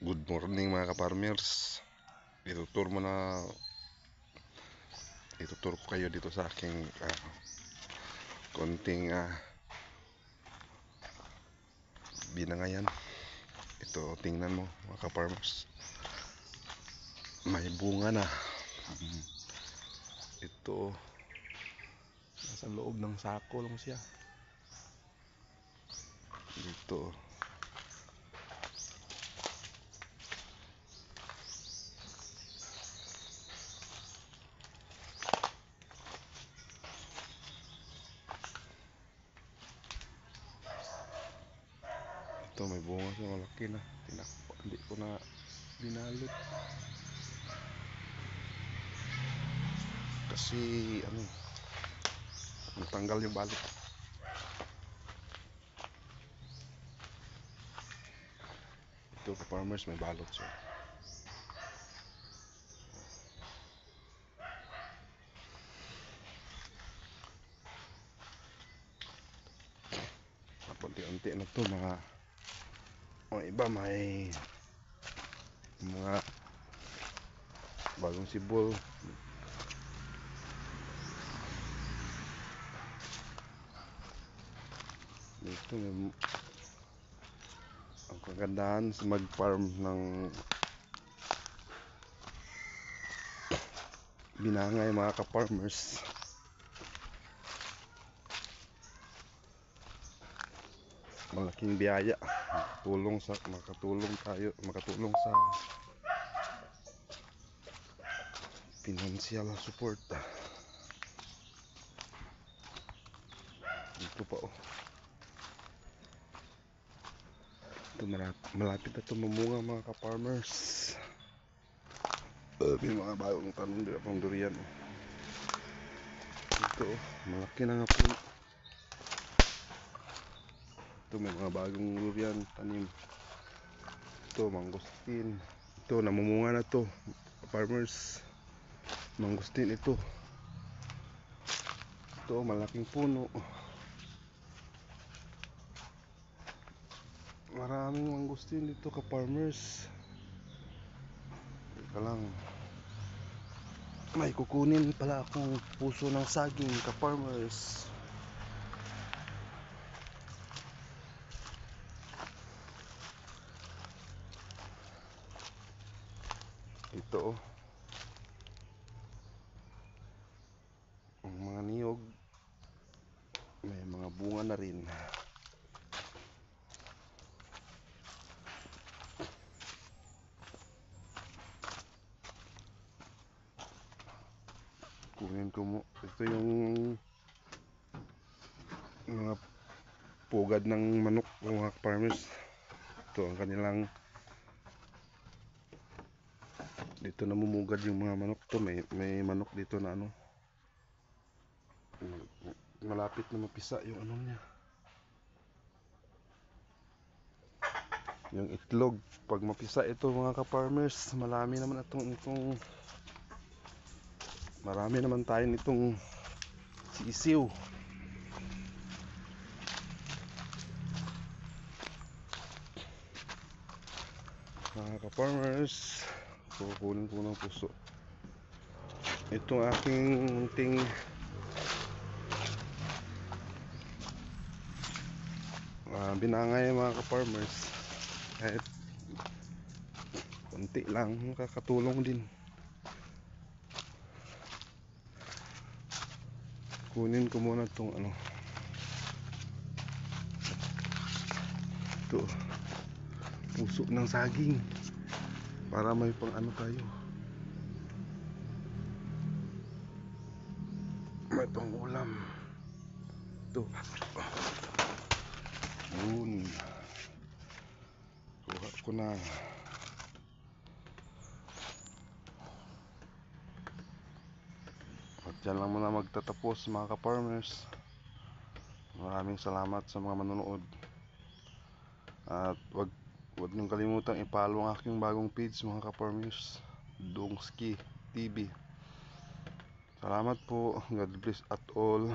Good morning mga ka-farmers. Itutur ko kayo dito sa aking konting binangayan. Ito, tingnan mo mga ka-farmers. May bunga na. Ito, nasa loob ng sako lang siya. Dito. Ito, may bunga siya, malaki na. Hindi ko na binalot. Kasi, natanggal yung balot. Ito, ka-farmers, may balot siya. Unti-unti na to mga iba may mga bagong sibol. Dito ang kagandahan sa mag-farm ng binangay mga ka-farmers. Malaking biyaya, makatulong sa financial support. Dito pa ito, malapit na ito mamunga mga ka-farmers. May mga bagong tanim dito pang durian. Dito malaki na nga po. Ito may mga bagong durian tanim. Ito mangustin. Ito namumunga na to farmers. Mangustin ito. Ito malaking puno. Maraming mangustin dito ka-farmers. Teka lang. May kukunin pala akong puso ng saging ka-farmers. Ito ang mga niyog. May mga bunga na rin. Kunin ko mo. Ito yung mga pugad ng manok ng mga farmers. Ito ang kanilang dito namumugad yung mga manok to. May manok dito na malapit na mapisa yung niya. Yung itlog pag mapisa ito mga ka-farmers, marami naman tayo nitong sisiw. Mga ka-farmers, kukunin ko ng puso. Itong aking munting binangay mga ka-farmers. Kahit konti lang, makakatulong din. Kunin ko muna itong ito, puso ng saging para may pang tayo, may pang ulam. Ito yun, kuha ko na. At dyan lang muna magtatapos mga ka-farmers. Maraming salamat sa mga manonood. At wag niyong kalimutang i-follow ang aking bagong page mga ka-farmers, Dongski TV. Salamat po. God bless at all.